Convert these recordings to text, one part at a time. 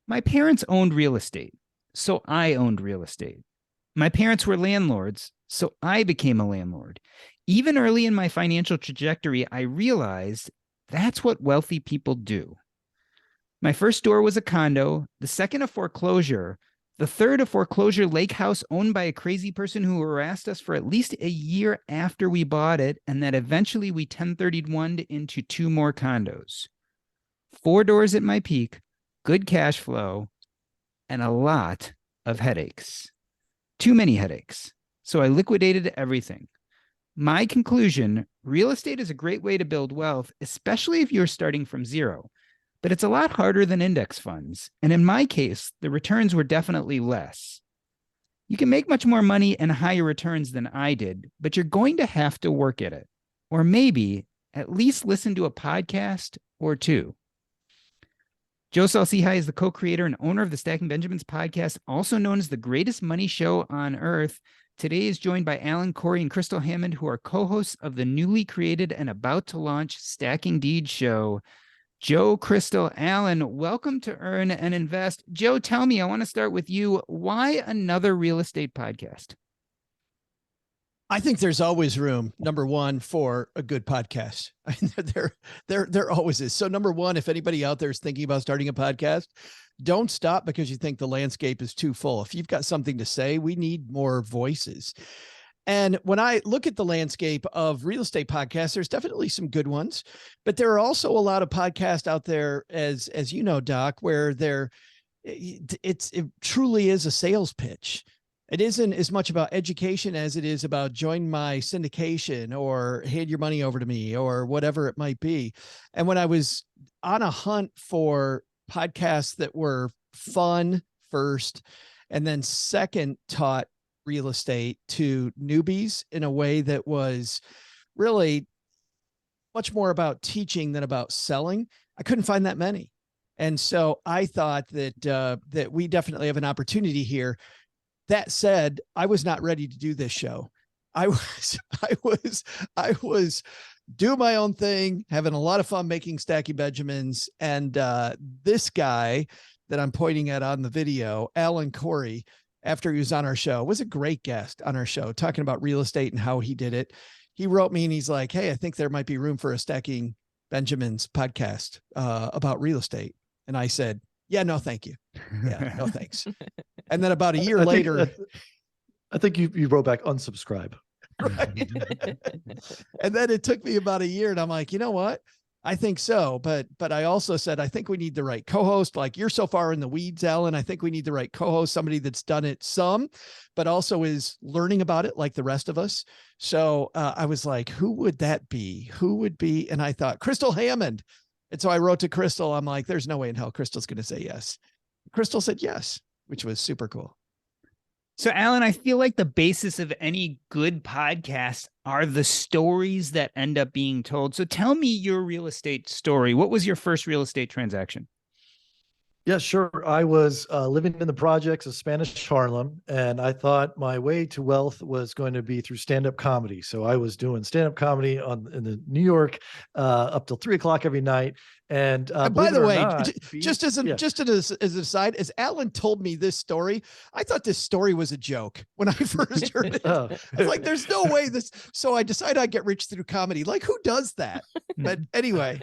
My parents owned real estate, so I owned real estate. My parents were landlords, so I became a landlord. Even early in my financial trajectory, I realized that's what wealthy people do. My first store was a condo, the second a foreclosure, the third a foreclosure lake house owned by a crazy person who harassed us for at least a year after we bought it, and that eventually we 1031'd into two more condos. 4 doors at my peak, good cash flow, and a lot of headaches. Too many headaches. So I liquidated everything. My conclusion, real estate is a great way to build wealth, especially if you're starting from zero. But it's a lot harder than index funds. And in my case, the returns were definitely less. You can make much more money and higher returns than I did, but you're going to have to work at it. Or maybe at least listen to a podcast or two. Joe Saul-Sehy is the co-creator and owner of the Stacking Benjamins podcast, also known as the greatest money show on earth. Today is joined by Alan Corey and Crystal Hammond, who are co-hosts of the newly created and about to launch Stacking Deeds show. Joe, Crystal, Alan, welcome to Earn and Invest. Joe, tell me, I want to start with you. Why another real estate podcast? I think there's always room, number one, for a good podcast. There always is. So number one, if anybody out there is thinking about starting a podcast, don't stop because you think the landscape is too full. If you've got something to say, we need more voices. And when I look at the landscape of real estate podcasts, there's definitely some good ones, but there are also a lot of podcasts out there, as you know, Doc, where it truly is a sales pitch. It isn't as much about education as it is about join my syndication or hand your money over to me or whatever it might be. And when I was on a hunt for podcasts that were fun first, and then second taught real estate to newbies in a way that was really much more about teaching than about selling, I couldn't find that many. And so I thought that we definitely have an opportunity here. That said, I was not ready to do this show. I was doing my own thing, having a lot of fun making Stacking Benjamins. And this guy that I'm pointing at on the video, Alan Corey, after he was on our show, was a great guest on our show, talking about real estate and how he did it. He wrote me and he's like, hey, I think there might be room for a Stacking Benjamins podcast about real estate. And I said, yeah, no, thank you. Yeah, no, thanks. And then about a year later, I think you wrote back unsubscribe. Right. And then it took me about a year and I'm like, you know what? I think so. But I also said, I think we need the right co-host. Like, you're so far in the weeds, Alan. I think we need the right co-host, somebody that's done it some, but also is learning about it like the rest of us. So I was like, who would that be? Who would be? And I thought Crystal Hammond. And so I wrote to Crystal. I'm like, there's no way in hell Crystal's going to say yes. Crystal said yes, which was super cool. So, Alan, I feel like the basis of any good podcast are the stories that end up being told. So tell me your real estate story. What was your first real estate transaction? Yeah, sure. I was living in the projects of Spanish Harlem, and I thought my way to wealth was going to be through stand-up comedy. So I was doing stand-up comedy in the New York up till 3:00 every night. And by the way, not, just as an aside, as Alan told me this story, I thought this story was a joke when I first heard it. I was like, "There's no way this." So I decided I'd get rich through comedy. Like, who does that? But anyway.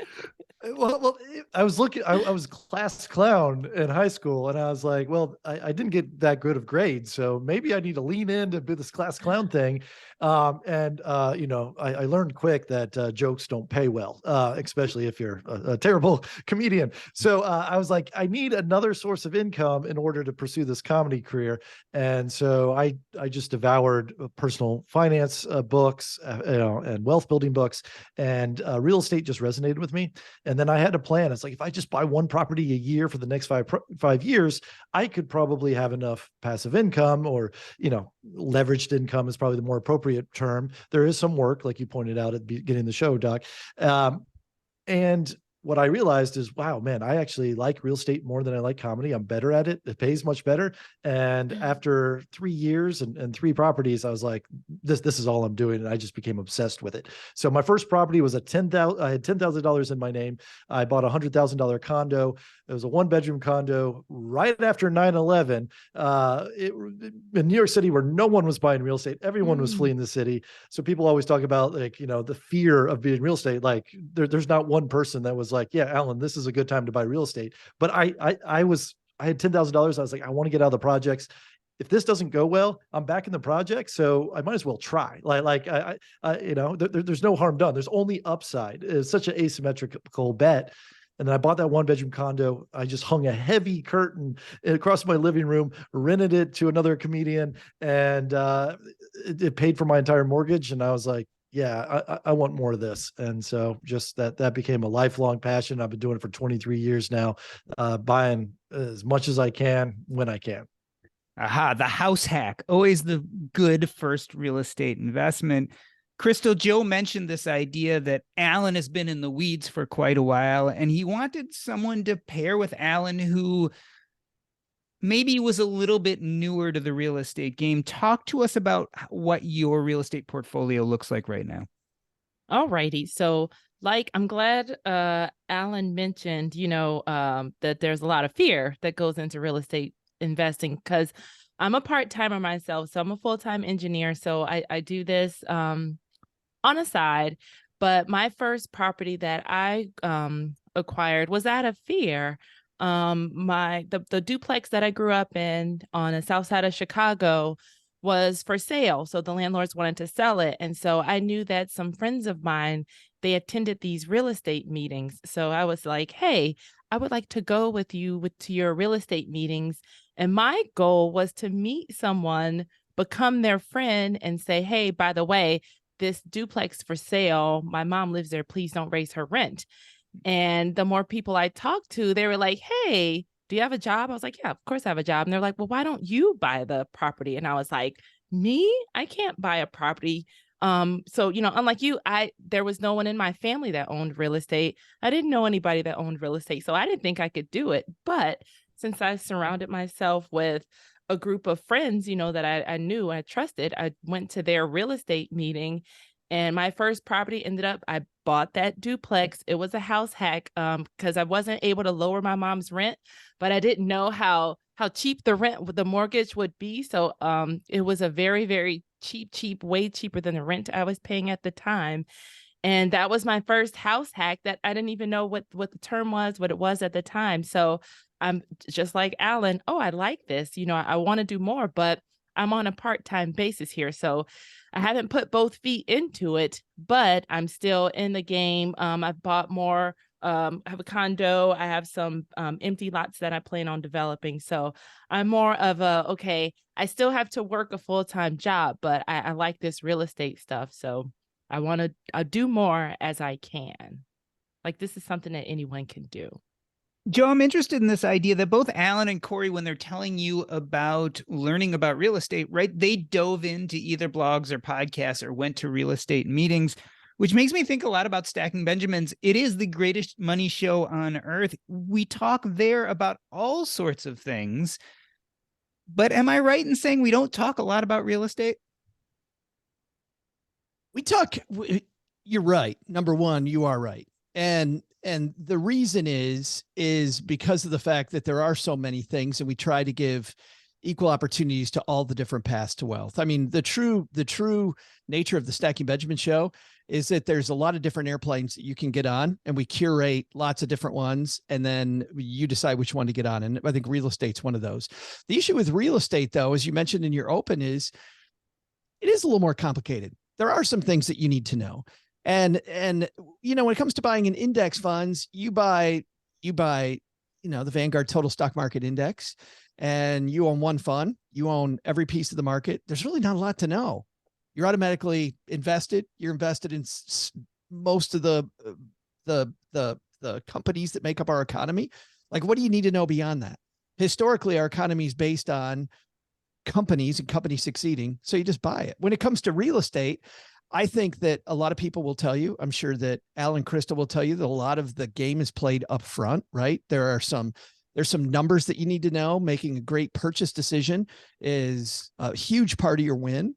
Well, I was class clown in high school, and I was like, well, I didn't get that good of grades, so maybe I need to lean into this class clown thing. I learned quick that jokes don't pay well, especially if you're a terrible comedian. So I was like, I need another source of income in order to pursue this comedy career. And so I just devoured personal finance books, and wealth building books, and real estate just resonated with me. And then I had a plan. It's like, if I just buy one property a year for the next 5 years, I could probably have enough passive income, or, leveraged income is probably the more appropriate term. There is some work, like you pointed out at the beginning of the show, Doc. And what I realized is, wow, man, I actually like real estate more than I like comedy. I'm better at it. It pays much better. And after 3 years and 3 properties, I was like, this is all I'm doing. And I just became obsessed with it. So my first property was I had $10,000 in my name. I bought a $100,000 condo. It was a 1-bedroom condo right after 9/11 in New York City, where no one was buying real estate. Everyone was fleeing the city. So people always talk about, like, the fear of being real estate. Like there's not one person that was like, yeah, Alan, this is a good time to buy real estate. But I had $10,000. I was like, I want to get out of the projects. If this doesn't go well, I'm back in the project, so I might as well try. There's no harm done. There's only upside. It's such an asymmetrical bet. And then I bought that 1-bedroom condo. I just hung a heavy curtain across my living room, rented it to another comedian, and it paid for my entire mortgage. And I was like, yeah, I want more of this. And so just that became a lifelong passion. I've been doing it for 23 years now, buying as much as I can when I can. Aha, the house hack, always the good first real estate investment. Crystal, Joe mentioned this idea that Alan has been in the weeds for quite a while, and he wanted someone to pair with Alan who maybe was a little bit newer to the real estate game. Talk to us about what your real estate portfolio looks like right now. All righty. So, I'm glad Alan mentioned, that there's a lot of fear that goes into real estate investing, because I'm a part-timer myself. So I'm a full-time engineer. So I do this on a side, but my first property that I acquired was out of fear. The duplex that I grew up in on the south side of Chicago was for sale. So the landlords wanted to sell it. And so I knew that some friends of mine, they attended these real estate meetings. So I was like, hey, I would like to go with you to your real estate meetings. And my goal was to meet someone, become their friend, and say, hey, by the way, this duplex for sale, my mom lives there, please don't raise her rent. And the more people I talked to, they were like, hey, do you have a job? I was like, yeah, of course I have a job. And they're like, well, why don't you buy the property? And I was like, me? I can't buy a property. So, unlike you, there was no one in my family that owned real estate. I didn't know anybody that owned real estate. So I didn't think I could do it. But since I surrounded myself with a group of friends, that I knew, I trusted, I went to their real estate meeting, and my first property I bought that duplex. It was a house hack because I wasn't able to lower my mom's rent, but I didn't know how cheap the mortgage would be. So it was a very, very cheap, way cheaper than the rent I was paying at the time. And that was my first house hack that I didn't even know what the term was, what it was at the time. So I'm just like Alan. Oh, I like this. I want to do more, but I'm on a part-time basis here. So I haven't put both feet into it, but I'm still in the game. I've bought more. I have a condo. I have some empty lots that I plan on developing. So I'm more of I still have to work a full-time job, but I like this real estate stuff. So I want to do more as I can. Like, this is something that anyone can do. Joe, I'm interested in this idea that both Alan and Corey, when they're telling you about learning about real estate, right, they dove into either blogs or podcasts or went to real estate meetings, which makes me think a lot about Stacking Benjamins. It is the greatest money show on earth. We talk there about all sorts of things. But am I right in saying we don't talk a lot about real estate? You're right. Number one, you are right. And the reason is because of the fact that there are so many things, and we try to give equal opportunities to all the different paths to wealth. I mean, the true nature of the Stacking Benjamin show is that there's a lot of different airplanes that you can get on, and we curate lots of different ones, and then you decide which one to get on. And I think real estate's one of those. The issue with real estate, though, as you mentioned in your open, is it is a little more complicated. There are some things that you need to know. And when it comes to buying in index funds, you buy, the Vanguard Total Stock Market Index, and you own one fund, you own every piece of the market. There's really not a lot to know. You're automatically invested. You're invested in most of the companies that make up our economy. Like, what do you need to know beyond that? Historically, our economy is based on companies and companies succeeding. So you just buy it. When it comes to real estate, I think that a lot of people will tell you, I'm sure that Al and Krista will tell you that a lot of the game is played up front, right? There's some numbers that you need to know. Making a great purchase decision is a huge part of your win.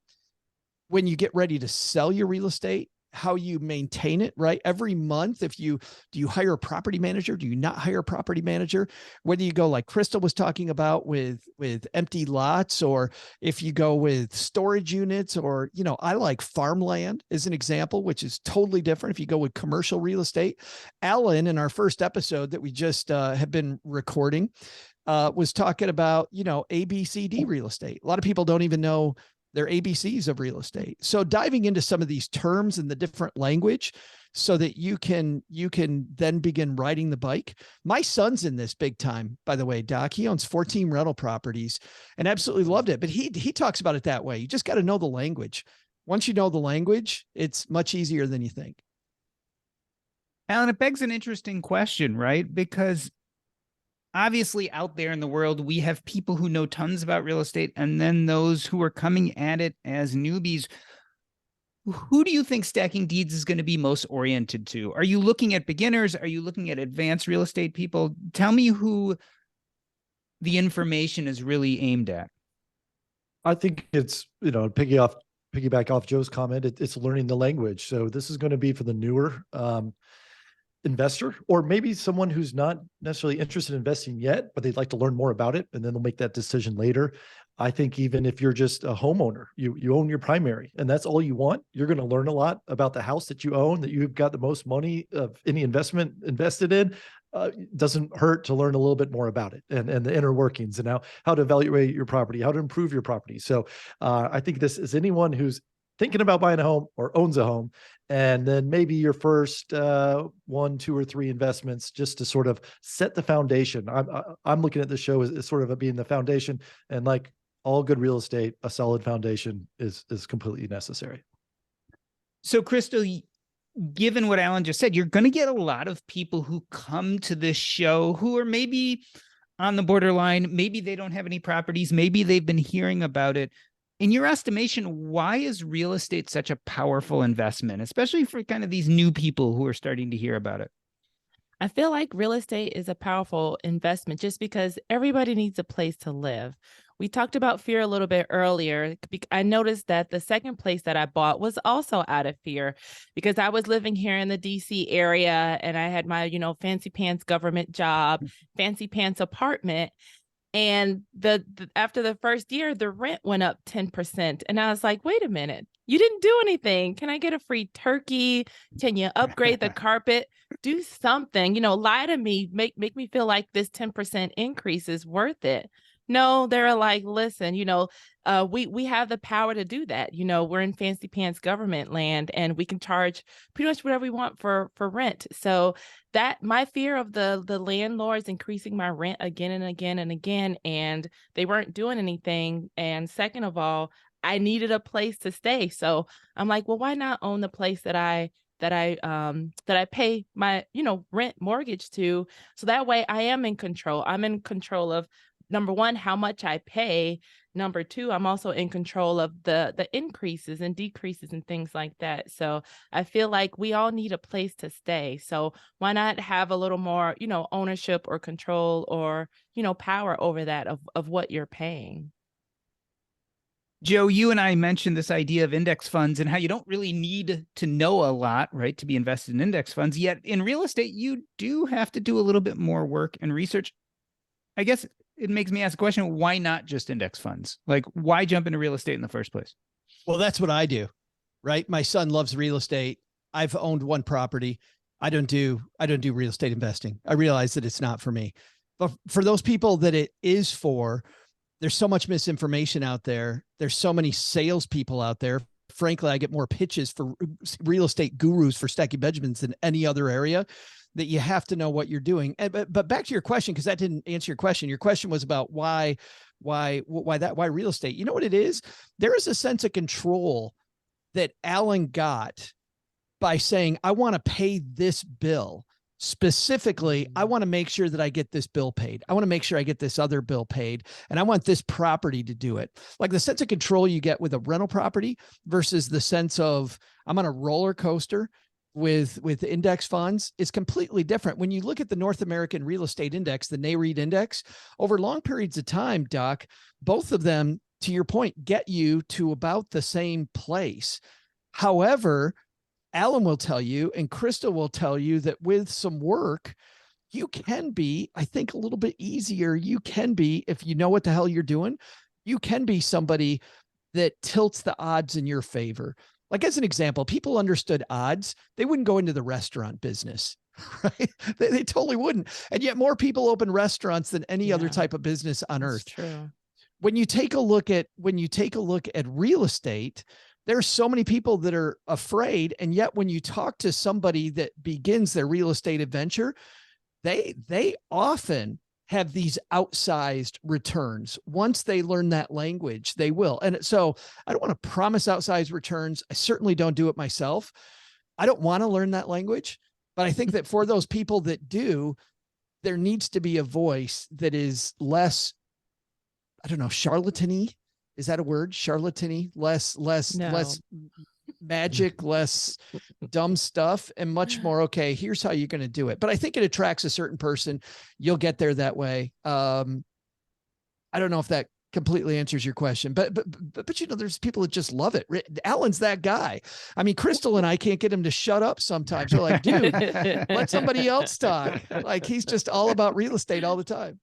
When you get ready to sell your real estate, how you maintain it, right? Every month, do you hire a property manager? Do you not hire a property manager? Whether you go like Crystal was talking about with empty lots, or if you go with storage units, or, I like farmland as an example, which is totally different. If you go with commercial real estate, Alan, in our first episode that we just have been recording, was talking about, ABCD real estate. A lot of people don't even know they're ABCs of real estate. So diving into some of these terms in the different language so that you can then begin riding the bike. My son's in this big time, by the way, Doc. He owns 14 rental properties and absolutely loved it. But he talks about it that way. You just got to know the language. Once you know the language, it's much easier than you think. Alan, it begs an interesting question, right? Because obviously out there in the world, we have people who know tons about real estate, and then those who are coming at it as newbies. Who do you think Stacking Deeds is going to be most oriented to? Are you looking at beginners? Are you looking at advanced real estate people? Tell me who the information is really aimed at. I think it's, piggyback off Joe's comment, it's learning the language. So this is going to be for the newer investor, or maybe someone who's not necessarily interested in investing yet, but they'd like to learn more about it, and then they'll make that decision later. I think even if you're just a homeowner, you own your primary and that's all you want, you're going to learn a lot about the house that you own, that you've got the most money of any investment invested in. Doesn't hurt to learn a little bit more about it, and the inner workings, and how to evaluate your property, how to improve your property. So I think this is anyone who's thinking about buying a home or owns a home, and then maybe your first 1, 2, or 3 investments, just to sort of set the foundation. I'm looking at this show as sort of being the foundation, and like all good real estate, a solid foundation is completely necessary. So, Crystal, given what Alan just said, you're going to get a lot of people who come to this show who are maybe on the borderline. Maybe they don't have any properties. Maybe they've been hearing about it. In your estimation, why is real estate such a powerful investment, especially for kind of these new people who are starting to hear about it? I feel like real estate is a powerful investment just because everybody needs a place to live. We talked about fear a little bit earlier. I noticed that the second place that I bought was also out of fear, because I was living here in the DC area and I had my, fancy pants government job, fancy pants apartment. And after the first year, the rent went up 10%. And I was like, wait a minute, you didn't do anything. Can I get a free turkey? Can you upgrade the carpet? Do something, lie to me, make me feel like this 10% increase is worth it. No, they're like, listen, we have the power to do that. We're in fancy pants government land and we can charge pretty much whatever we want for rent. So that my fear of the landlords increasing my rent again and again and again, and they weren't doing anything. And second of all, I needed a place to stay. So I'm like, well, why not own the place that I pay my, rent mortgage to? So that way I am in control. I'm in control of, number one, how much I pay. Number two, I'm also in control of the increases and decreases and things like that. So I feel like we all need a place to stay. So why not have a little more, ownership or control or, power over that of what you're paying? Joe, you and I mentioned this idea of index funds and how you don't really need to know a lot, right, to be invested in index funds. Yet in real estate, you do have to do a little bit more work and research. I guess it makes me ask a question, why not just index funds? Like, why jump into real estate in the first place? Well, that's what I do, right? My son loves real estate. I've owned one property. I don't do real estate investing. I realize that it's not for me, but for those people that it is for, there's so much misinformation out there. There's so many salespeople out there. Frankly, I get more pitches for real estate gurus for Stacking Benjamins than any other area, that you have to know what you're doing. But back to your question, because that didn't answer your question. Your question was about why real estate? You know what it is? There is a sense of control that Alan got by saying, I want to pay this bill. Specifically, I want to make sure that I get this bill paid. I want to make sure I get this other bill paid, and I want this property to do it. Like the sense of control you get with a rental property versus the sense of I'm on a roller coaster with index funds is completely different. When you look at the North American Real Estate Index, the NAREIT index, over long periods of time, Doc, both of them, to your point, get you to about the same place. However, Alan will tell you, and Crystal will tell you that with some work, you can be, I think, a little bit easier. You can be, if you know what the hell you're doing, you can be somebody that tilts the odds in your favor. Like as an example, people understood odds. They wouldn't go into the restaurant business, right? They totally wouldn't. And yet more people open restaurants than any other type of business on earth. True. When you take a look at real estate, there's so many people that are afraid. And yet when you talk to somebody that begins their real estate adventure, they often have these outsized returns. Once they learn that language, they will. And so I don't want to promise outsized returns. I certainly don't do it myself. I don't want to learn that language, but I think that for those people that do, there needs to be a voice that is less, I don't know, charlatan-y. Is that a word? Charlatan-y, less magic, less dumb stuff, and much more, okay, here's how you're going to do it. But I think it attracts a certain person. You'll get there that way. I don't know if that completely answers your question, but you know, there's people that just love it. Alan's that guy. I mean, Crystal and I can't get him to shut up sometimes. We're like, dude, let somebody else talk. Like he's just all about real estate all the time.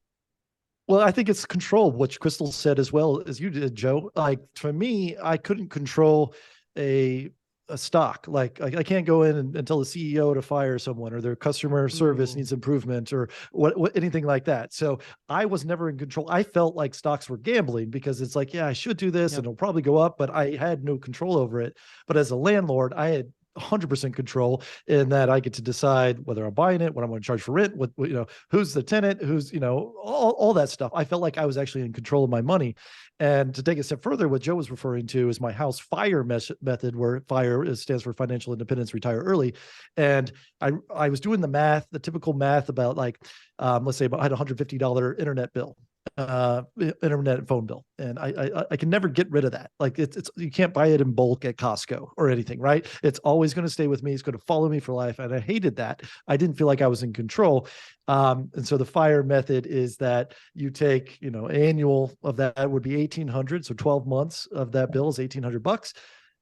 Well, I think it's control, which Crystal said as well as you did, Joe. Like for me, I couldn't control a stock. Like I can't go in and tell the CEO to fire someone or their customer service needs improvement or what anything like that. So I was never in control. I felt like stocks were gambling because it's like, yeah, I should do this and it'll probably go up, but I had no control over it. But as a landlord, I had 100% control in that I get to decide whether I'm buying it, what I'm going to charge for rent, what you know, who's the tenant, who's, you know, all that stuff. I felt like I was actually in control of my money. And to take a step further, what Joe was referring to is my house FIRE method, where FIRE stands for financial independence, retire early. And I was doing the math, the typical math about like, let's say I had a $150 internet bill. Internet and phone bill, and I can never get rid of that. Like it's you can't buy it in bulk at Costco or anything, right? It's always going to stay with me. It's going to follow me for life, and I hated that. I didn't feel like I was in control. And so the FIRE method is that you take, you know, annual of that would be 1,800, so 12 months of that bill is $1,800.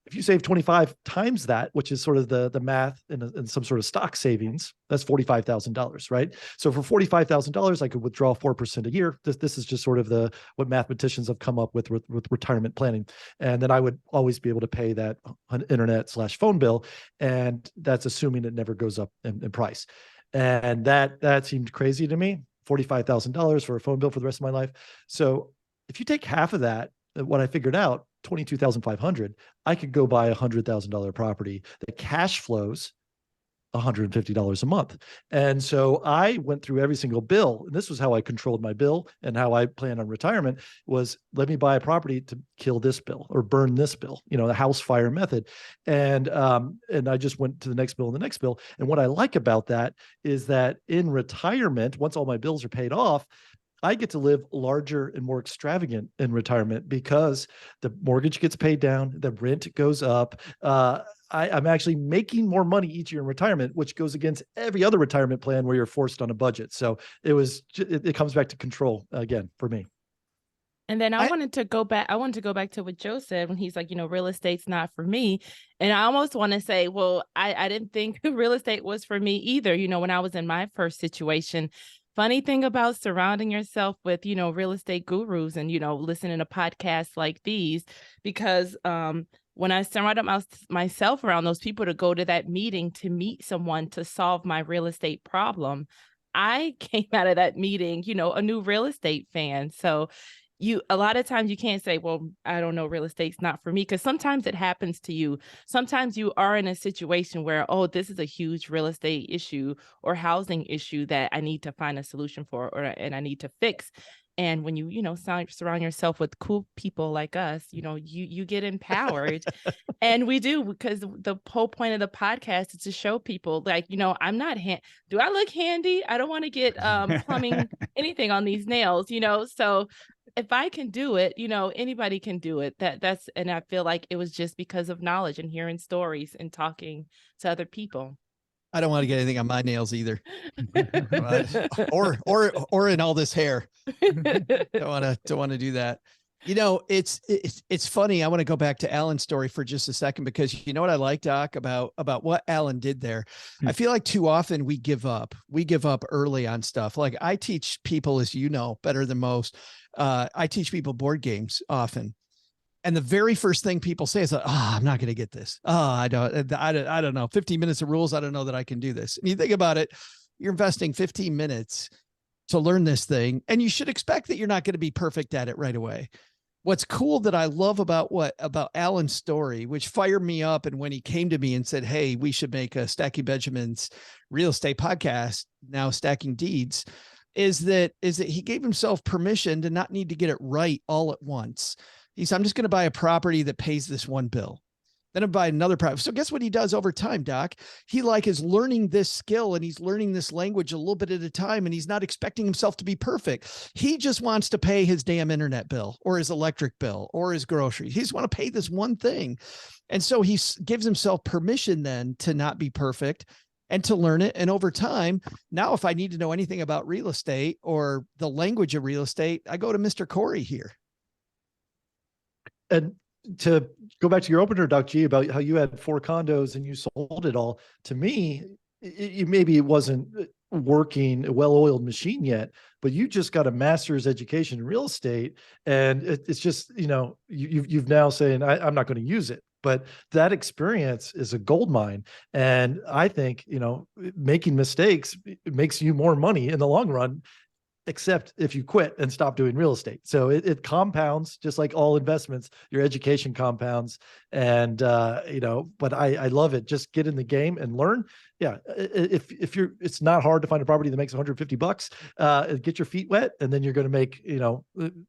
If you save 25 times that, which is sort of the math in some sort of stock savings, that's $45,000, right? So for $45,000, I could withdraw 4% a year. This is just sort of what mathematicians have come up with retirement planning. And then I would always be able to pay that internet/phone bill. And that's assuming it never goes up in price. And that seemed crazy to me, $45,000 for a phone bill for the rest of my life. So if you take half of that, what I figured out, $22,500, I could go buy $100,000 property that cash flows $150 a month. And so I went through every single bill, and this was how I controlled my bill and how I planned on retirement was, let me buy a property to kill this bill or burn this bill, you know, the house FIRE method. And I just went to the next bill and the next bill. And what I like about that is that in retirement, once all my bills are paid off, I get to live larger and more extravagant in retirement because the mortgage gets paid down, the rent goes up. I'm actually making more money each year in retirement, which goes against every other retirement plan where you're forced on a budget. So it comes back to control again for me. And then I wanted to go back to what Joe said when he's like, you know, real estate's not for me. And I almost want to say, well, I didn't think real estate was for me either. You know, when I was in my first situation, funny thing about surrounding yourself with, you know, real estate gurus and, you know, listening to podcasts like these, because when I surrounded myself around those people to go to that meeting to meet someone to solve my real estate problem, I came out of that meeting, you know, a new real estate fan. So a lot of times you can't say, well, I don't know, real estate's not for me, because sometimes it happens to you. Sometimes you are in a situation where, oh, this is a huge real estate issue or housing issue that I need to find a solution for, and I need to fix. And when you surround yourself with cool people like us, you get empowered. And we do, because the whole point of the podcast is to show people, like, I'm not do I look handy? I don't want to get plumbing anything on these nails, so if I can do it, anybody can do it. And I feel like it was just because of knowledge and hearing stories and talking to other people. I don't want to get anything on my nails either. or in all this hair. Don't want to do that. It's funny. I want to go back to Alan's story for just a second, because you know what I like, Doc, about what Alan did there. I feel like too often we give up. We give up early on stuff. Like I teach people, as you know, better than most. I teach people board games often. And the very first thing people say is, I'm not going to get this. I don't know. 15 minutes of rules. I don't know that I can do this. And you think about it, you're investing 15 minutes to learn this thing, and you should expect that you're not going to be perfect at it right away. What's cool that I love about Alan's story, which fired me up, and when he came to me and said, hey, we should make a Stacking Benjamin's real estate podcast, now Stacking Deeds, is that he gave himself permission to not need to get it right all at once. He said, I'm just going to buy a property that pays this one bill. Then I buy another property. So guess what he does over time, Doc? He is learning this skill, and he's learning this language a little bit at a time, and he's not expecting himself to be perfect. He just wants to pay his damn internet bill or his electric bill or his groceries. He just want to pay this one thing. And so he gives himself permission then to not be perfect and to learn it. And over time, now if I need to know anything about real estate or the language of real estate, I go to Mr. Corey here. And to go back to your opener, Doc G, about how you had 4 condos and you sold it all, to me, maybe it wasn't working, a well-oiled machine yet, but you just got a master's education in real estate. And it's just, you've now saying, I'm not going to use it. But that experience is a gold mine. And I think, making mistakes makes you more money in the long run, except if you quit and stop doing real estate. So it compounds, just like all investments, your education compounds. And, but I love it. Just get in the game and learn. Yeah. It's not hard to find a property that makes $150, get your feet wet, and then you're going to make,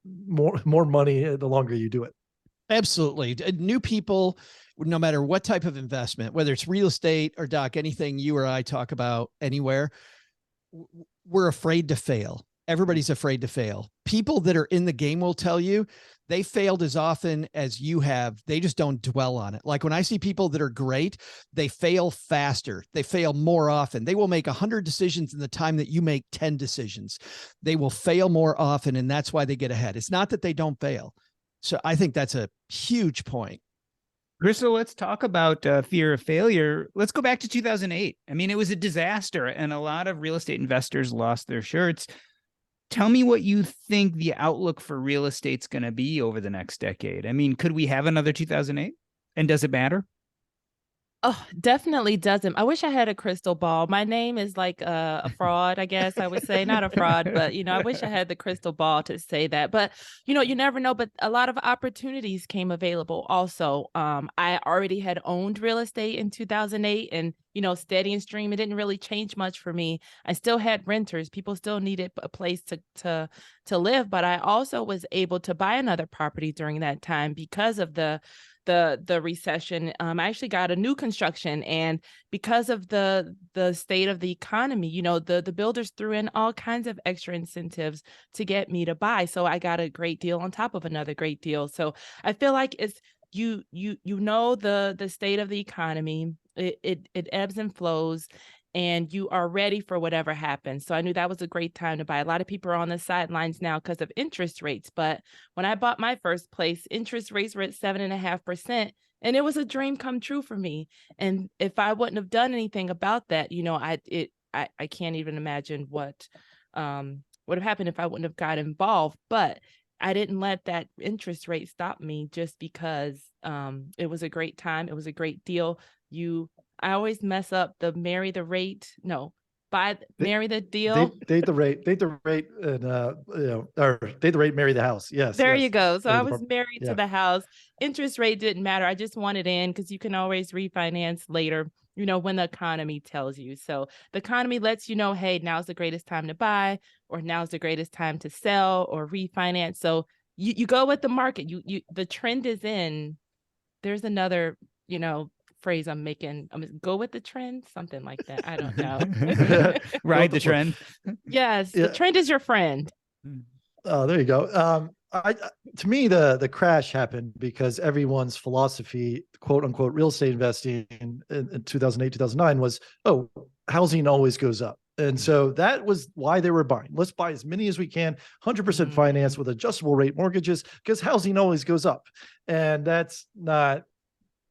more money the longer you do it. Absolutely. New people, no matter what type of investment, whether it's real estate or, Doc, anything you or I talk about anywhere, we're afraid to fail. Everybody's afraid to fail. People that are in the game will tell you they failed as often as you have. They just don't dwell on it. Like when I see people that are great, they fail faster. They fail more often. They will make 100 decisions in the time that you make 10 decisions. They will fail more often, and that's why they get ahead. It's not that they don't fail. So I think that's a huge point. Crystal, let's talk about fear of failure. Let's go back to 2008. I mean, it was a disaster, and a lot of real estate investors lost their shirts. Tell me what you think the outlook for real estate's going to be over the next decade. I mean, could we have another 2008? And does it matter? Oh, definitely doesn't. I wish I had a crystal ball. My name is like a fraud, I guess I would say. Not a fraud, but, I wish I had the crystal ball to say that. But, you never know. But a lot of opportunities came available also. I already had owned real estate in 2008, and, steady and stream, it didn't really change much for me. I still had renters. People still needed a place to live. But I also was able to buy another property during that time because of the recession. I actually got a new construction, and because of the state of the economy, the builders threw in all kinds of extra incentives to get me to buy. So I got a great deal on top of another great deal. So I feel like it's the state of the economy. It ebbs and flows, and you are ready for whatever happens. So I knew that was a great time to buy. A lot of people are on the sidelines now because of interest rates. But when I bought my first place, interest rates were at 7.5%. And it was a dream come true for me. And if I wouldn't have done anything about that, I can't even imagine what would have happened if I wouldn't have got involved. But I didn't let that interest rate stop me just because it was a great time. It was a great deal. I always mess up the marry the rate. No, marry the deal. Date the rate, and or date the rate, marry the house. Yes. There yes. you go. So Marry I was married to the house. Interest rate didn't matter. I just wanted in because you can always refinance later, when the economy tells you. So the economy lets you know, hey, now's the greatest time to buy or now's the greatest time to sell or refinance. So you go with the market. The trend is in. There's another, phrase I'm making. Go with the trend, something like that. I don't know. Ride the trend. Yes, Yeah. the trend is your friend. Oh, there you go. To me, the crash happened because everyone's philosophy, quote unquote, real estate investing in 2008, 2009 was, oh, housing always goes up. And so that was why they were buying. Let's buy as many as we can, 100% finance with adjustable rate mortgages, because housing always goes up. And that's not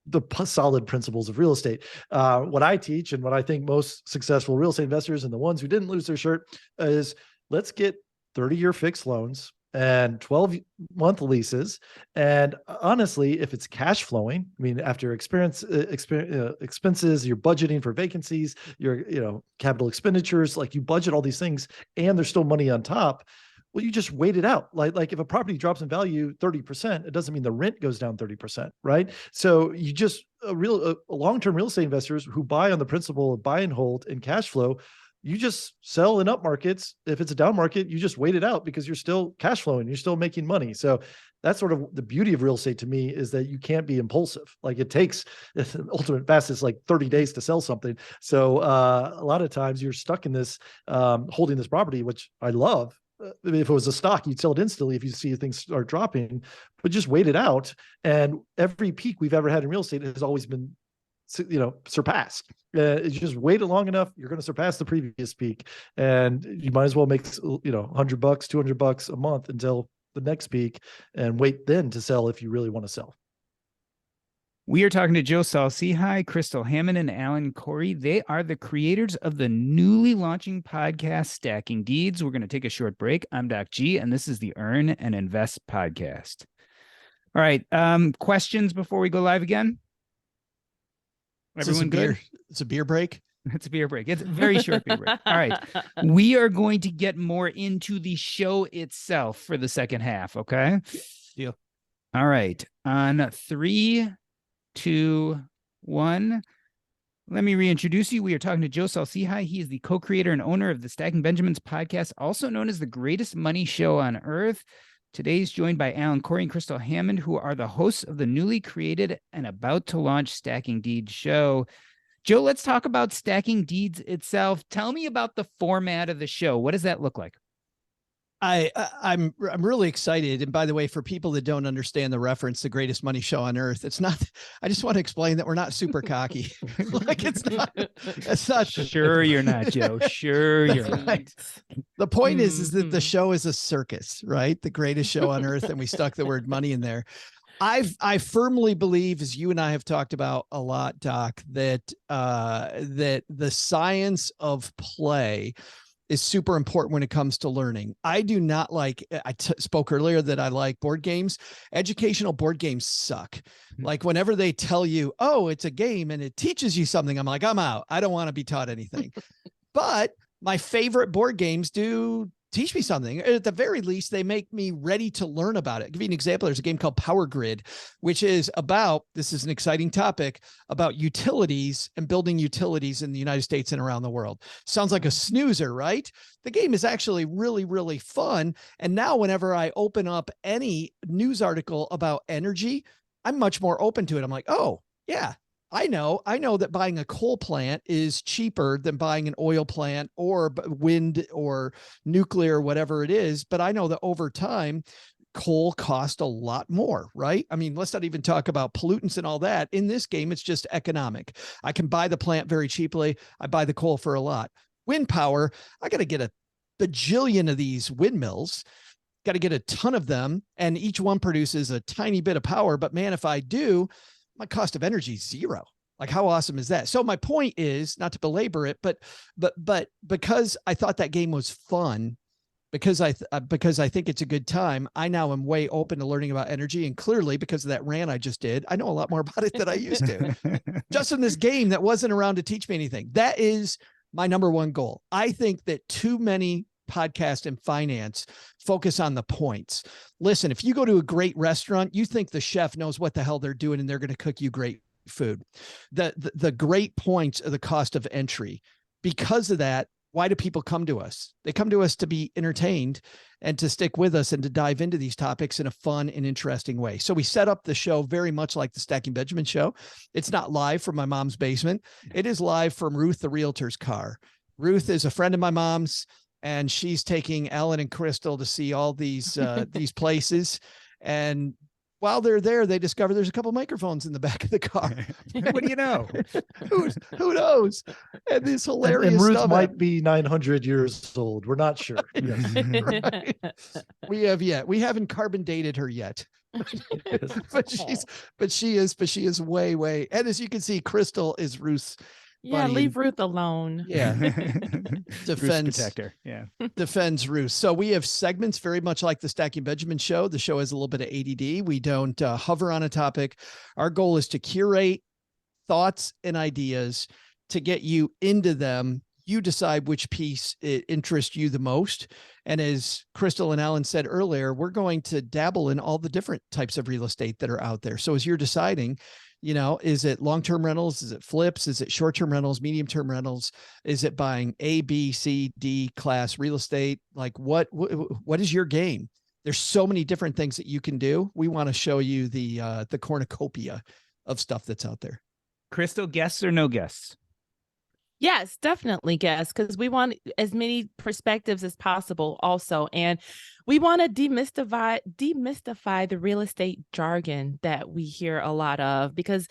the solid principles of real estate. What I teach and what I think most successful real estate investors and the ones who didn't lose their shirt is, let's get 30-year fixed loans and 12-month leases. And honestly, if it's cash flowing, I mean, after expenses, you're budgeting for vacancies, your capital expenditures, like you budget all these things and there's still money on top. Well, you just wait it out. Like if a property drops in value 30%, it doesn't mean the rent goes down 30%, right? So you just long-term real estate investors who buy on the principle of buy and hold and cash flow, you just sell in up markets. If it's a down market, you just wait it out because you're still cash flowing, you're still making money. So that's sort of the beauty of real estate to me, is that you can't be impulsive. Like it takes ultimate fastest like 30 days to sell something. So a lot of times you're stuck in this holding this property, which I love. If it was a stock, you'd sell it instantly if you see things start dropping, but just wait it out. And every peak we've ever had in real estate has always been, surpassed. You just wait it long enough, you're going to surpass the previous peak, and you might as well make, $100, $200 a month until the next peak, and wait then to sell if you really want to sell. We are talking to Joe Saul-Sehy, Crystal Hammond, and Alan Corey. They are the creators of the newly launching podcast, Stacking Deeds. We're going to take a short break. I'm Doc G, and this is the Earn and Invest podcast. All right. Questions before we go live again? Everyone good? It's a beer break. It's a beer break. It's a very short beer break. All right. We are going to get more into the show itself for the second half. Okay. Deal. All right. On 3, 2, 1. Let me reintroduce you. We are talking to Joe Saul-Sehy. He is the co-creator and owner of the Stacking Benjamins podcast, also known as the greatest money show on earth. Today he's joined by Alan Corey and Crystal Hammond, who are the hosts of the newly created and about to launch Stacking Deeds show. Joe, let's talk about Stacking Deeds itself. Tell me about the format of the show. What does that look like? I'm really excited. And by the way, for people that don't understand the reference, the greatest money show on earth, it's not, I just want to explain that we're not super cocky. Like it's not. Sure you're not, Joe. Sure you're not. The point is that the show is a circus, right? The greatest show on earth. And we stuck the word money in there. I firmly believe, as you and I have talked about a lot, Doc, that the science of play is super important when it comes to learning. I do not like, spoke earlier that I like board games. Educational board games suck. Like whenever they tell you, oh, it's a game and it teaches you something, I'm like, I'm out. I don't want to be taught anything. But my favorite board games do teach me something. At the very least, they make me ready to learn about it. I'll give you an example. There's a game called Power Grid, which is about, this is an exciting topic, about utilities and building utilities in the United States and around the world. Sounds like a snoozer, right? The game is actually really, really fun. And now whenever I open up any news article about energy, I'm much more open to it. I'm like, oh, yeah. I know that buying a coal plant is cheaper than buying an oil plant or wind or nuclear, whatever it is. But I know that over time, coal cost a lot more, right? I mean, let's not even talk about pollutants and all that. In this game, it's just economic. I can buy the plant very cheaply. I buy the coal for a lot. Wind power, I got to get a bajillion of these windmills. Got to get a ton of them. And each one produces a tiny bit of power. But man, if I do, my cost of energy is zero. Like how awesome is that? So my point is, not to belabor it, but because I thought that game was fun, because I think it's a good time, I now am way open to learning about energy. And clearly, because of that rant I just did, I know a lot more about it than I used to. Just in this game that wasn't around to teach me anything. That is my number one goal. I think that too many podcasts in finance focus on the points. Listen, if you go to a great restaurant, you think the chef knows what the hell they're doing and they're going to cook you great food. The great points are the cost of entry. Because of that, why do people come to us? They come to us to be entertained and to stick with us and to dive into these topics in a fun and interesting way. So we set up the show very much like the Stacking Benjamin show. It's not live from my mom's basement. It is live from Ruth, the realtor's car. Ruth is a friend of my mom's, and she's taking Alan and Crystal to see all these places. And while they're there, they discover there's a couple microphones in the back of the car. What do you know? Who knows? And this hilarious and Ruth stuff might be 900 years old. We're not sure. Yes. Right. We haven't carbon dated her yet. but she is way. And as you can see, Crystal is Ruth's. Yeah, buddy. leave Ruth alone. Yeah. Defense protector. Yeah. Defends Ruth. So we have segments very much like the Stacking Benjamin show. The show has a little bit of ADD. We don't hover on a topic. Our goal is to curate thoughts and ideas to get you into them. You decide which piece interests you the most. And as Crystal and Alan said earlier, we're going to dabble in all the different types of real estate that are out there. So as you're deciding, is it long-term rentals? Is it flips? Is it short-term rentals, medium-term rentals? Is it buying A, B, C, D class real estate? Like what is your game? There's so many different things that you can do. We want to show you the cornucopia of stuff that's out there. Crystal, guests or no guests? Yes, definitely guests, because we want as many perspectives as possible also. And we want to demystify the real estate jargon that we hear a lot of, because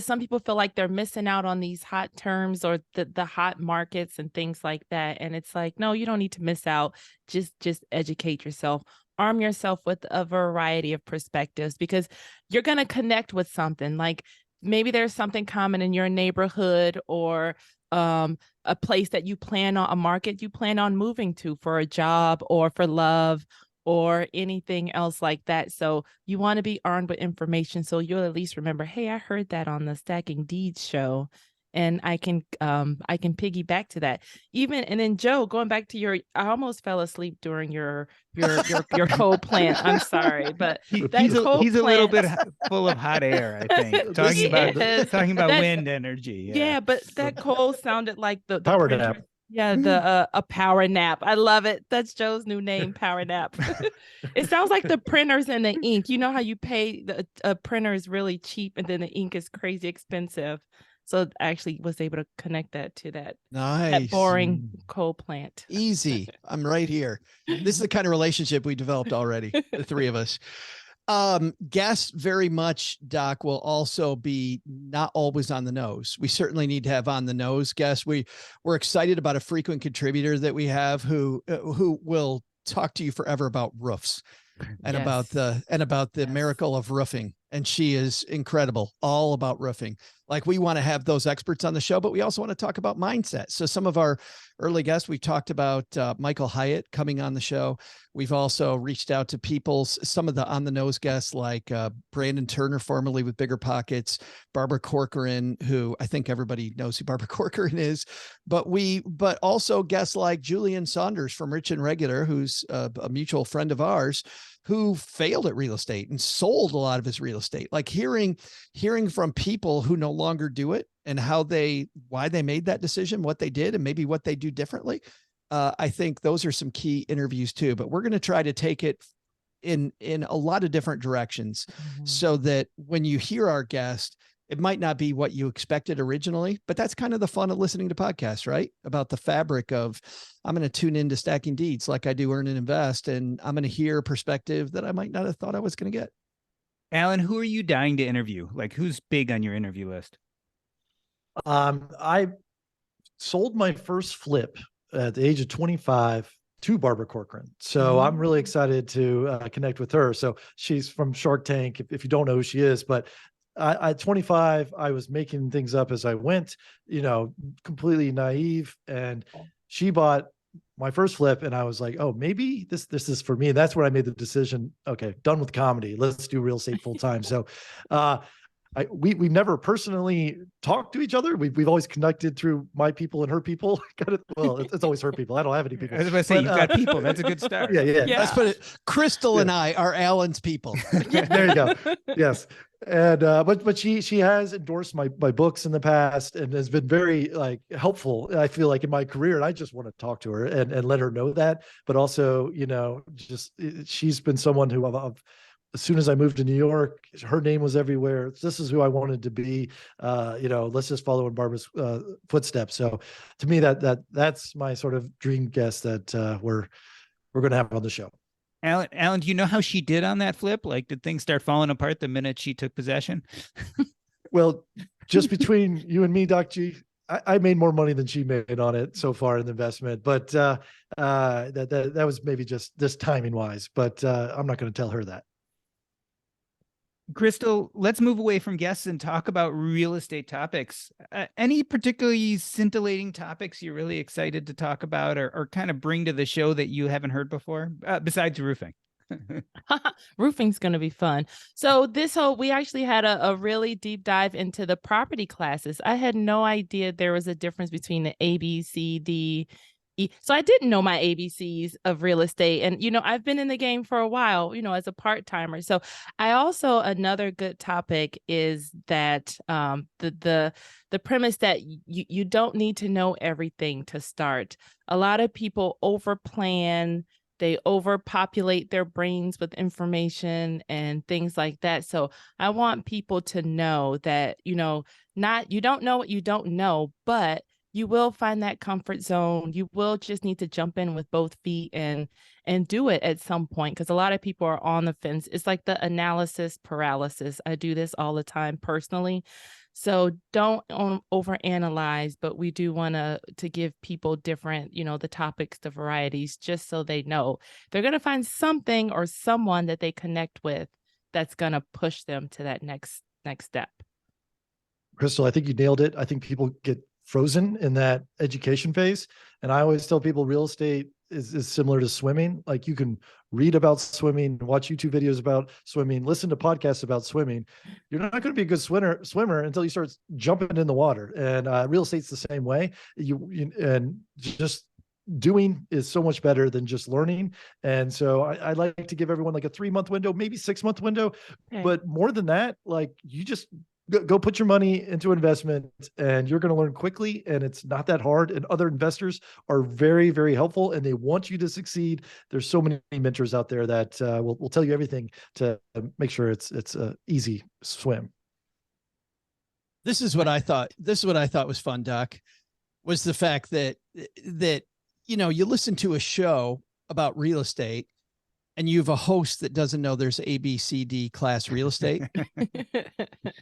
some people feel like they're missing out on these hot terms or the hot markets and things like that. And it's like, no, you don't need to miss out. Just educate yourself. Arm yourself with a variety of perspectives, because you're going to connect with something. Like maybe there's something common in your neighborhood, or a place that a market you plan on moving to for a job or for love or anything else like that. So you want to be armed with information, so you'll at least remember, hey, I heard that on the Stacking Deeds show, and I can piggyback to that. And then Joe, going back to I almost fell asleep during your coal plant. I'm sorry, but he's a little bit full of hot air, I think. Talking about wind energy. Yeah, but that coal sounded like the power nap. Yeah, a power nap. I love it. That's Joe's new name, power nap. It sounds like the printers and the ink. You know how you pay a printer is really cheap and then the ink is crazy expensive. So I actually was able to connect that to that, that boring coal plant. Easy. I'm right here. This is the kind of relationship we developed already, the three of us. Guests very much, Doc, will also be not always on the nose. We certainly need to have on the nose guests. We're excited about a frequent contributor that we have who will talk to you forever about roofs and about the miracle of roofing. And she is incredible, all about roofing. Like, we want to have those experts on the show, but we also want to talk about mindset. So some of our early guests, we've talked about Michael Hyatt coming on the show. We've also reached out to some of the on the nose guests like Brandon Turner, formerly with Bigger Pockets, Barbara Corcoran, who I think everybody knows who Barbara Corcoran is, but also guests like Julian Saunders from Rich and Regular, who's a mutual friend of ours, who failed at real estate and sold a lot of his real estate. Like hearing from people who no longer do it and why they made that decision, what they did, and maybe what they do differently. I think those are some key interviews too, but we're going to try to take it in a lot of different directions, so that when you hear our guest, it might not be what you expected originally, but that's kind of the fun of listening to podcasts, right? About the fabric of, I'm going to tune into Stacking Deeds like I do Earn and Invest, and I'm going to hear a perspective that I might not have thought I was going to get. Alan, who are you dying to interview? Like, who's big on your interview list? I sold my first flip at the age of 25 to Barbara Corcoran. So I'm really excited to connect with her. So she's from Shark Tank, if you don't know who she is, but at 25, I was making things up as I went, completely naive. And she bought my first flip, and I was like, oh, maybe this is for me. And that's where I made the decision. Okay, done with comedy. Let's do real estate full time. So we've never personally talked to each other. We've always connected through my people and her people. It's always her people. I don't have any people. I was about to say, you've got people. That's a good start. Yeah. Let's put it. Crystal and I are Alan's people. There you go. Yes. And but she has endorsed my books in the past and has been very like helpful, I feel like, in my career. And I just want to talk to her and let her know that. But also, just she's been someone who I've as soon as I moved to New York, her name was everywhere. This is who I wanted to be. Let's just follow in Barbara's footsteps. So to me, that's my sort of dream guest that we're going to have on the show. Alan, do you know how she did on that flip? Like, did things start falling apart the minute she took possession? Well, just between you and me, Doc G, I made more money than she made on it so far in the investment. But that was maybe just this timing wise. But I'm not going to tell her that. Crystal, let's move away from guests and talk about real estate topics. Any particularly scintillating topics you're really excited to talk about or kind of bring to the show that you haven't heard before, besides roofing? Roofing's going to be fun. So we actually had a really deep dive into the property classes. I had no idea there was a difference between the A, B, C, D, E. So I didn't know my ABCs of real estate. And, I've been in the game for a while, as a part-timer. So another good topic is that the premise that you don't need to know everything to start. A lot of people overplan. They overpopulate their brains with information and things like that. So I want people to know that, you don't know what you don't know, but you will find that comfort zone. You will just need to jump in with both feet and do it at some point, because a lot of people are on the fence. It's like the analysis paralysis. I do this all the time personally. So don't overanalyze, but we do want to give people different, the topics, the varieties, just so they know they're going to find something or someone that they connect with that's going to push them to that next step. Crystal, I think you nailed it. I think people get frozen in that education phase. And I always tell people real estate is similar to swimming. Like, you can read about swimming, watch YouTube videos about swimming, listen to podcasts about swimming. You're not going to be a good swimmer until you start jumping in the water. And real estate's the same way. And just doing is so much better than just learning. And so I like to give everyone like a 3-month window, maybe 6-month window. Okay. But more than that, like, you just go put your money into investment and you're going to learn quickly, and it's not that hard. And other investors are very, very helpful and they want you to succeed. There's so many mentors out there that will tell you everything to make sure it's a easy swim. This is what I thought was fun, Doc, was the fact that you listen to a show about real estate and you have a host that doesn't know there's A, B, C, D class real estate.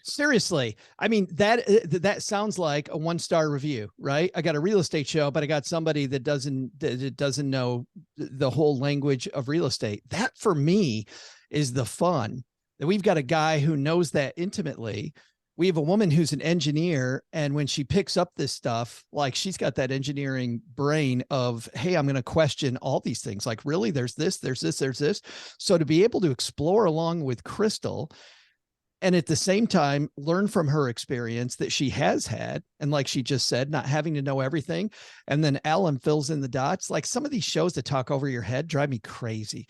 Seriously. I mean, that sounds like a 1-star review, right? I got a real estate show, but I got somebody that doesn't know the whole language of real estate. That for me is the fun, that we've got a guy who knows that intimately. We have a woman who's an engineer, and when she picks up this stuff, like, she's got that engineering brain of, hey, I'm going to question all these things. Like, really, there's this. So to be able to explore along with Crystal and at the same time learn from her experience that she has had, and like she just said, not having to know everything. And then Alan fills in the dots. Like, some of these shows that talk over your head drive me crazy.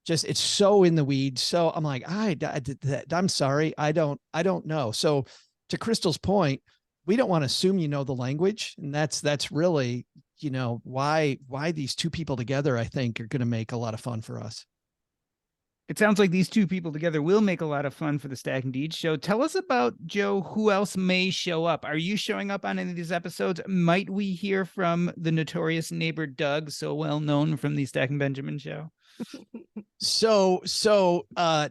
Just, it's so in the weeds. So I'm like, I'm sorry. I don't know. So to Crystal's point, we don't want to assume you know the language. And that's really, why these two people together, I think, are going to make a lot of fun for us. It sounds like these two people together will make a lot of fun for the Stacking Deeds show. Tell us about, Joe, who else may show up. Are you showing up on any of these episodes? Might we hear from the notorious neighbor Doug, so well known from the Stacking Benjamin show? So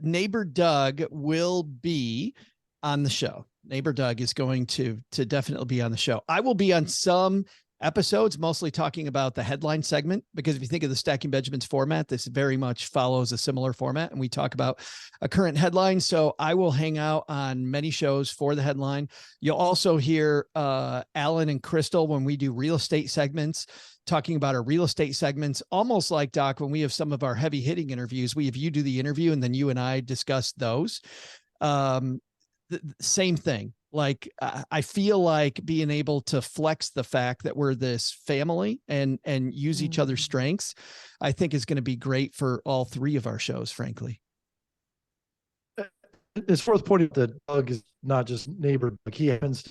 neighbor Doug will be on the show. Neighbor Doug is going to definitely be on the show. I will be on some episodes, mostly talking about the headline segment, because if you think of the Stacking Benjamins format, this very much follows a similar format, and we talk about a current headline. So I will hang out on many shows for the headline. You'll also hear Alan and Crystal when we do real estate segments, talking about our real estate segments, almost like, Doc, when we have some of our heavy hitting interviews, we have you do the interview and then you and I discuss those. Same thing. Like, I feel like being able to flex the fact that we're this family and use each other's strengths, I think is going to be great for all three of our shows, frankly. it's worth pointing out that Doug is not just neighbor, like he happens to.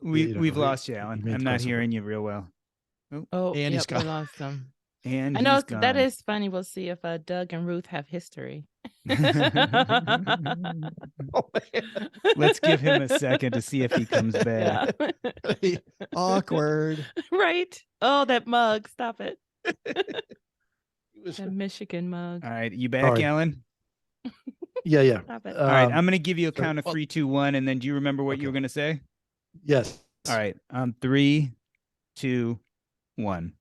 We've lost you, Alan. I'm not hearing you real well. Oh, And he's yep, we gone. lost him. And I know he's gone. that is funny. We'll see if Doug and Ruth have history. Let's give him a second to see if he comes back. Yeah. Awkward. Right. Oh, that mug. Stop it. That Michigan mug. All right, you back, Sorry. Alan? Yeah. Stop it. All right, I'm going to give you a sorry. count of 3, 2, 1, and then do you remember what you were going to say? Yes. All right, 3, 2, 1.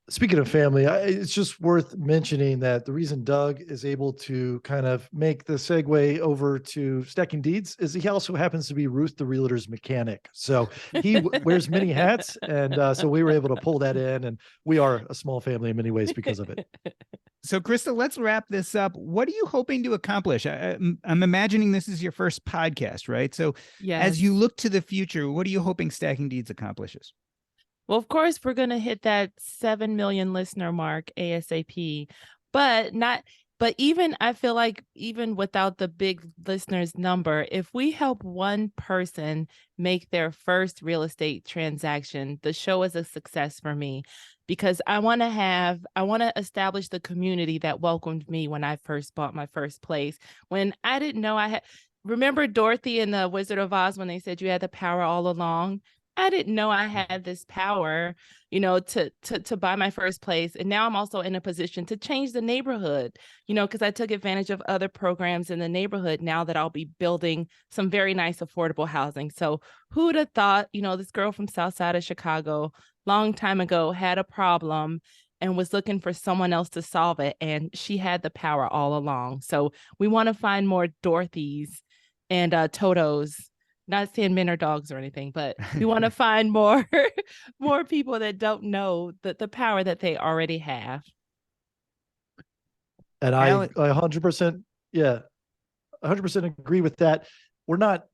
Speaking of family, it's just worth mentioning that the reason Doug is able to kind of make the segue over to stacking deeds is he also happens to be Ruth the Realtor's mechanic. So he wears many hats. And so we were able to pull that in. And we are a small family in many ways because of it. So, Crystal, let's wrap this up. What are you hoping to accomplish? I'm imagining this is your first podcast, right? So Yes. as you look to the future, what are you hoping Stacking Deeds accomplishes? Well, of course, we're going to hit that 7 million listener mark ASAP, but even I feel like even without the big listeners number, if we help one person make their first real estate transaction, the show is a success for me, because I want to establish the community that welcomed me when I first bought my first place, when I didn't know I had. Remember Dorothy in the Wizard of Oz when they said you had the power all along? I didn't know I had this power, to buy my first place. And now I'm also in a position to change the neighborhood, because I took advantage of other programs in the neighborhood now that I'll be building some very nice affordable housing. So who'd have thought, this girl from South Side of Chicago, long time ago, had a problem and was looking for someone else to solve it. And she had the power all along. So we want to find more Dorothys and Totos. Not saying men are dogs or anything, but we want to find more people that don't know the power that they already have. And I 100%, 100% agree with that. We're not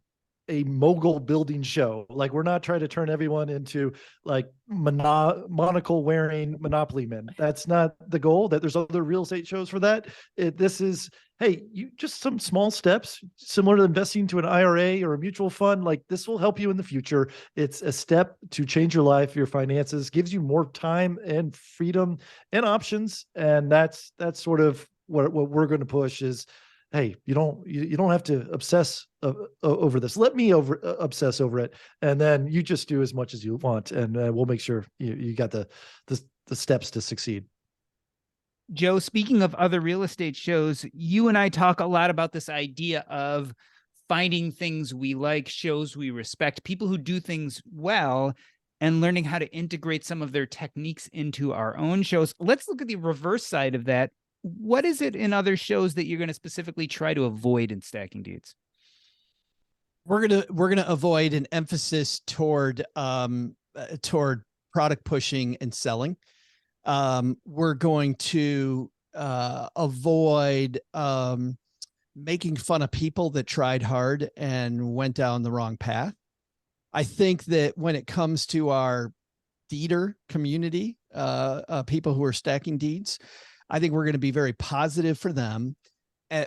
a mogul building show. Like, we're not trying to turn everyone into like monocle wearing Monopoly men. That's not the goal. That there's other real estate shows for that. This is, hey, you just some small steps similar to investing to an IRA or a mutual fund. Like, this will help you in the future. It's a step to change your life, your finances, gives you more time and freedom and options. And that's sort of what we're going to push is, hey, you don't have to obsess over this. Let me obsess over it, and then you just do as much as you want, and we'll make sure you got the steps to succeed. Joe, speaking of other real estate shows, you and I talk a lot about this idea of finding things we like, shows we respect, people who do things well, and learning how to integrate some of their techniques into our own shows. Let's look at the reverse side of that. What is it in other shows that you're going to specifically try to avoid in Stacking Deeds? We're gonna avoid an emphasis toward product pushing and selling. We're going to avoid making fun of people that tried hard and went down the wrong path. I think that when it comes to our deeder community, people who are stacking deeds, I think we're going to be very positive for them,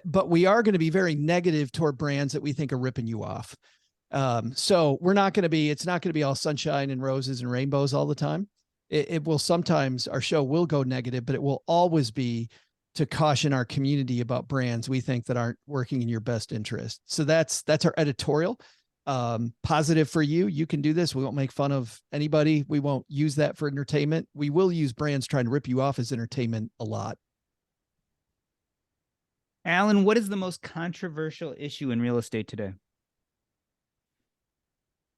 but we are going to be very negative toward brands that we think are ripping you off. So it's not going to be all sunshine and roses and rainbows all the time. It will sometimes, our show will go negative, but it will always be to caution our community about brands we think that aren't working in your best interest. So that's our editorial. Positive for you. You can do this. We won't make fun of anybody. We won't use that for entertainment. We will use brands trying to rip you off as entertainment a lot. Alan, what is the most controversial issue in real estate today?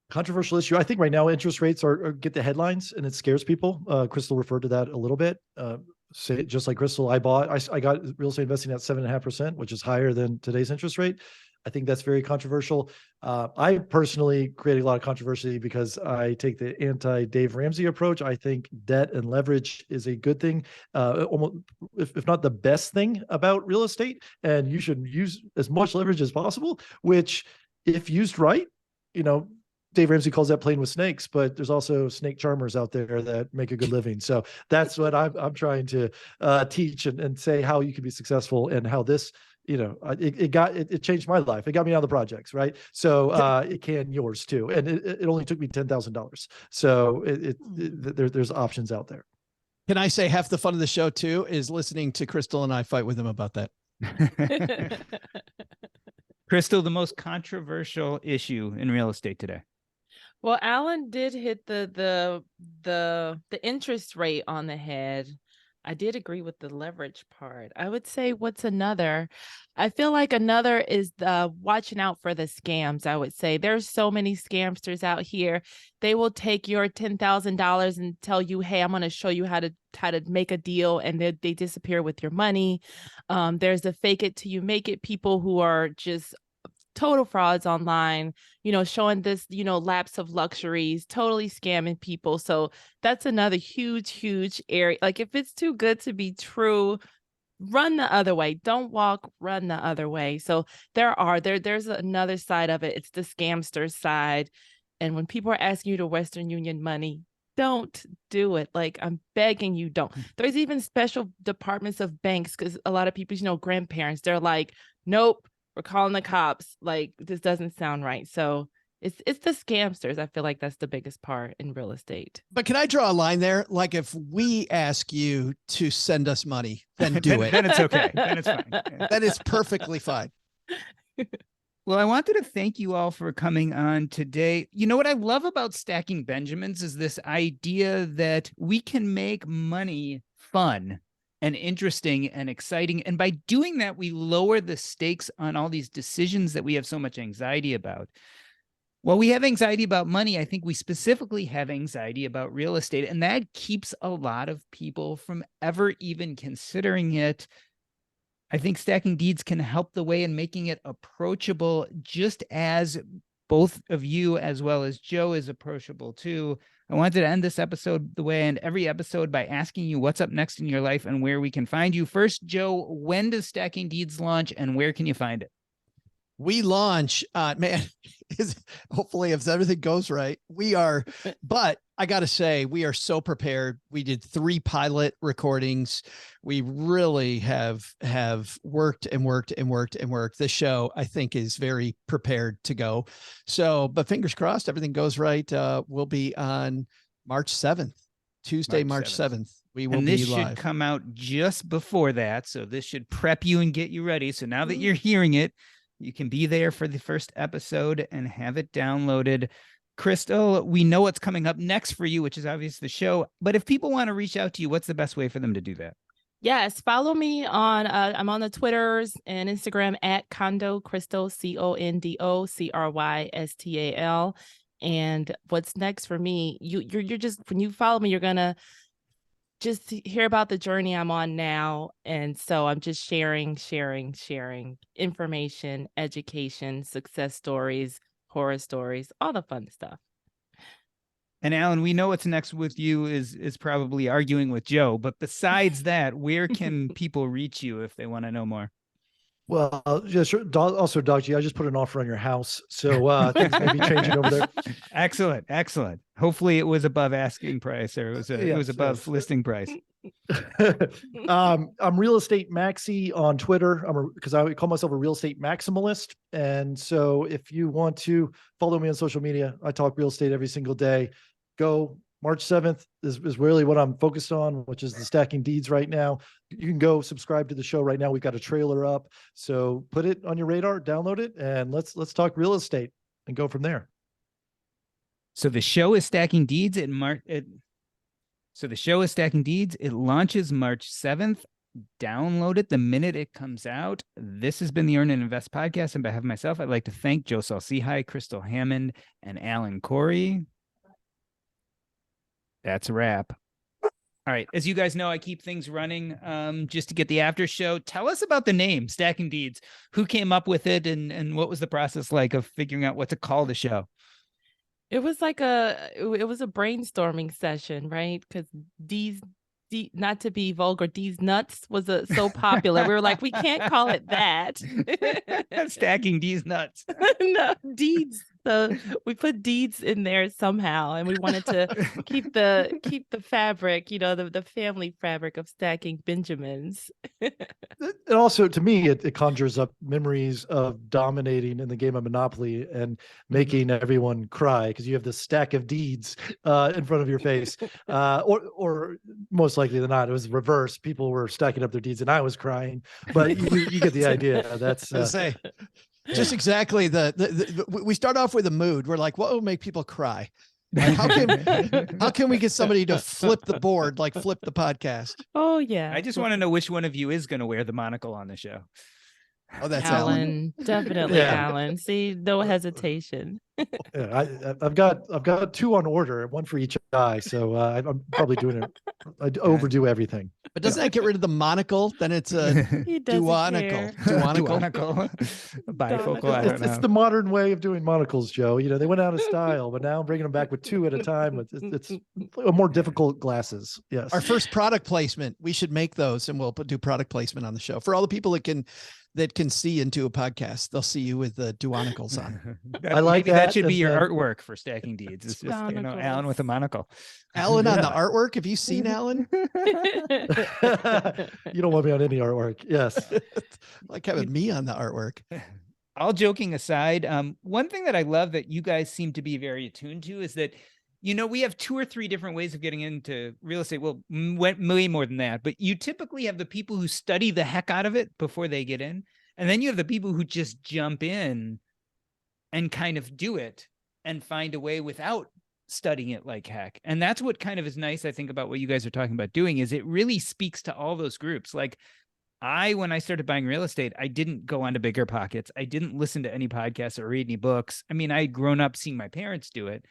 Controversial issue. I think right now interest rates are get the headlines and it scares people. Crystal referred to that a little bit. Say just like Crystal, I got real estate investing at 7.5%, which is higher than today's interest rate. I think that's very controversial. I personally create a lot of controversy because I take the anti-Dave Ramsey approach. I think debt and leverage is a good thing, almost, if not the best thing about real estate. And you should use as much leverage as possible, which if used right, Dave Ramsey calls that playing with snakes, but there's also snake charmers out there that make a good living. So that's what I'm trying to teach and say how you can be successful, and how this, it changed my life. It got me out of the projects, right? So it can yours too. And it only took me $10,000. So there's options out there. Can I say half the fun of the show too is listening to Crystal and I fight with him about that. Crystal, the most controversial issue in real estate today. Well, Alan did hit the interest rate on the head. I did agree with the leverage part. I would say, what's another? I feel like another is the watching out for the scams. I would say there's so many scamsters out here. They will take your $10,000 and tell you, "Hey, I'm going to show you how to make a deal," and they disappear with your money. There's the fake it till you make it people who are just total frauds online, showing this, lapse of luxuries, totally scamming people. So that's another huge, huge area. Like, if it's too good to be true, run the other way. Don't walk, run the other way. So there's another side of it. It's the scamster side. And when people are asking you to Western Union money, don't do it. Like, I'm begging you, don't. There's even special departments of banks, because a lot of people's, grandparents, they're like, "Nope, we're calling the cops. Like, this doesn't sound right." So it's the scamsters. I feel like that's the biggest part in real estate. But can I draw a line there? Like, if we ask you to send us money, then do it. Then it's okay. Then it's fine. That is perfectly fine. Well, I wanted to thank you all for coming on today. You know what I love about Stacking Benjamins is this idea that we can make money fun and interesting and exciting. And by doing that, we lower the stakes on all these decisions that we have so much anxiety about. While we have anxiety about money, I think we specifically have anxiety about real estate, and that keeps a lot of people from ever even considering it. I think Stacking Deeds can help the way in making it approachable, just as both of you, as well as Joe, is approachable too. I wanted to end this episode the way I end every episode by asking you what's up next in your life and where we can find you. First, Joe, when does Stacking Deeds launch and where can you find it? We launch, hopefully if everything goes right, but I got to say, we are so prepared. We did 3 pilot recordings. We really have worked and worked and worked and worked. This show, I think, is very prepared to go. So, but fingers crossed, everything goes right. We'll be on March 7th, Tuesday, March 7th. We will be live. And this should come out just before that. So this should prep you and get you ready. So now that you're hearing it, you can be there for the first episode and have it downloaded. Crystal, we know what's coming up next for you, which is obviously the show. But if people want to reach out to you, what's the best way for them to do that? Yes, follow me on, I'm on the Twitters and Instagram at Condo Crystal, CONDOCRYSTAL. And what's next for me, you're just, when you follow me, you're going to just hear about the journey I'm on now. And so I'm just sharing information, education, success stories, horror stories, all the fun stuff. And Alan, we know what's next with you is probably arguing with Joe, but besides that, where can people reach you if they want to know more? Well, just also, Doc G, I just put an offer on your house, so things may be changing over there. Excellent. Hopefully, it was above asking price, or it was above listing price. I'm Real Estate Maxi on Twitter. Because I call myself a real estate maximalist, and so if you want to follow me on social media, I talk real estate every single day. Go. March 7th is really what I'm focused on, which is the Stacking Deeds right now. You can go subscribe to the show right now. We've got a trailer up. So put it on your radar, download it, and let's talk real estate and go from there. So the show is Stacking Deeds. It launches March 7th. Download it the minute it comes out. This has been the Earn and Invest podcast. On behalf of myself, I'd like to thank Joe Saul-Sehy, Crystal Hammond, and Alan Corey. That's a wrap. All right. As you guys know, I keep things running just to get the after show. Tell us about the name Stacking Deeds. Who came up with it and what was the process like of figuring out what to call the show? It was like it was a brainstorming session, right? Because not to be vulgar, D's nuts was so popular. We were like, we can't call it that. Stacking D's nuts. No, Deeds. So we put deeds in there somehow, and we wanted to keep the fabric, the family fabric of stacking Benjamins. And also, to me, it conjures up memories of dominating in the game of Monopoly and making everyone cry because you have this stack of deeds in front of your face. Or most likely than not, it was reverse. People were stacking up their deeds and I was crying. But you get the idea. That's just exactly we start off with a mood. We're like, what will make people cry? How can we get somebody to flip the board, like flip the podcast? Oh yeah. I just want to know which one of you is going to wear the monocle on the show. Oh, that's Alan. Definitely Alan. See, no hesitation. Yeah, I've got two on order, one for each eye. So I'm probably doing it. I overdo everything. But doesn't that get rid of the monocle? Then it's a duonicle. Duonicle. Bifocal. I don't know. It's the modern way of doing monocles, Joe. They went out of style, but now I'm bringing them back with two at a time. It's a more difficult glasses. Yes. Our first product placement. We should make those, and we'll do product placement on the show for all the people that can see into a podcast. They'll see you with the duonicles on. I like that should be your artwork for stacking deeds. It's just Alan with a monocle. Alan on the artwork. Have you seen Alan? You don't want me on any artwork. Yes. Like having me on the artwork. All joking aside, one thing that I love that you guys seem to be very attuned to is that we have 2 or 3 different ways of getting into real estate. Well, way more than that. But you typically have the people who study the heck out of it before they get in. And then you have the people who just jump in and kind of do it and find a way without studying it like heck. And that's what kind of is nice, I think, about what you guys are talking about doing is it really speaks to all those groups. Like when I started buying real estate, I didn't go onto Bigger Pockets. I didn't listen to any podcasts or read any books. I mean, I'd grown up seeing my parents do it.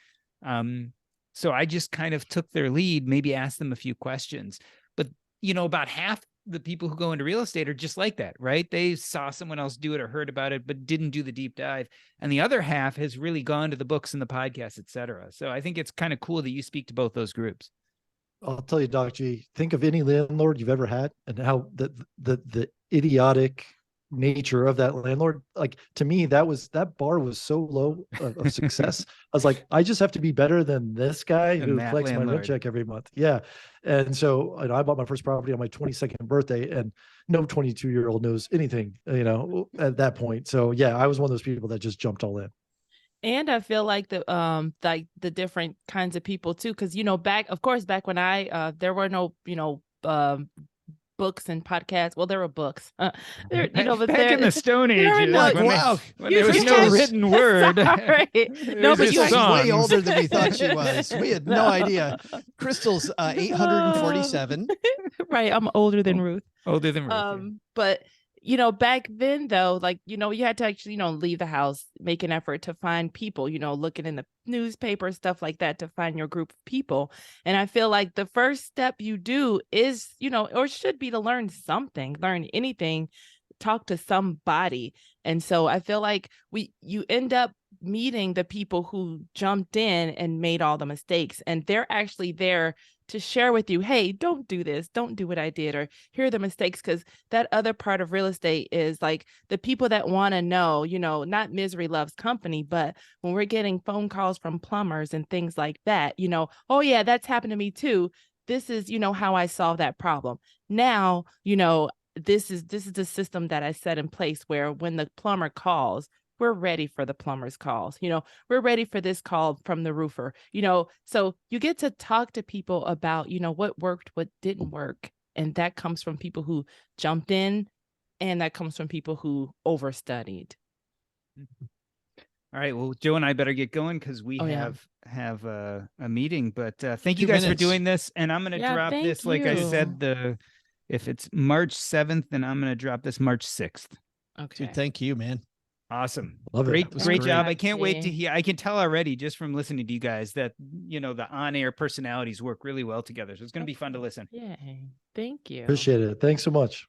So I just kind of took their lead, maybe asked them a few questions. But, about half the people who go into real estate are just like that, right? They saw someone else do it or heard about it, but didn't do the deep dive. And the other half has really gone to the books and the podcasts, et cetera. So I think it's kind of cool that you speak to both those groups. I'll tell you, Doc G, think of any landlord you've ever had and how the idiotic nature of that landlord. Like, to me, that bar was so low of success. I was like, I just have to be better than this guy who collects my rent check every month. Yeah. And so I bought my first property on my 22nd birthday, and no 22-year-old knows anything, at that point. So yeah, I was one of those people that just jumped all in. And I feel like the different kinds of people too, because back when I there were no books and podcasts. Well, there were books, but back in the Stone Age, when there was no written word. No, but you were way older than we thought she was. We had no idea. Crystal's 847. Right, I'm older than Ruth. Older than Ruth. But back then though, you had to actually, leave the house, make an effort to find people, looking in the newspaper, stuff like that, to find your group of people. And I feel like the first step you do is, or should be, to learn something, learn anything, talk to somebody. And so I feel like you end up meeting the people who jumped in and made all the mistakes, and they're actually there to share with you, hey, don't do this, don't do what I did, or here are the mistakes. Because that other part of real estate is like the people that want to know, not misery loves company, but when we're getting phone calls from plumbers and things like that, oh yeah, that's happened to me too. This is, how I solve that problem. Now, this is the system that I set in place where when the plumber calls, we're ready for the plumber's calls. We're ready for this call from the roofer, so you get to talk to people about, what worked, what didn't work. And that comes from people who jumped in, and that comes from people who overstudied. All right. Well, Joe and I better get going because we have a meeting, but thank you guys for doing this. And I'm going to drop this, like I said, if it's March 7th, then I'm going to drop this March 6th. Okay. Dude, thank you, man. Awesome. Love it. Great job. I can't wait to hear. I can tell already just from listening to you guys that, the on-air personalities work really well together. So it's going to be fun to listen. Yay. Thank you. Appreciate it. Thanks so much.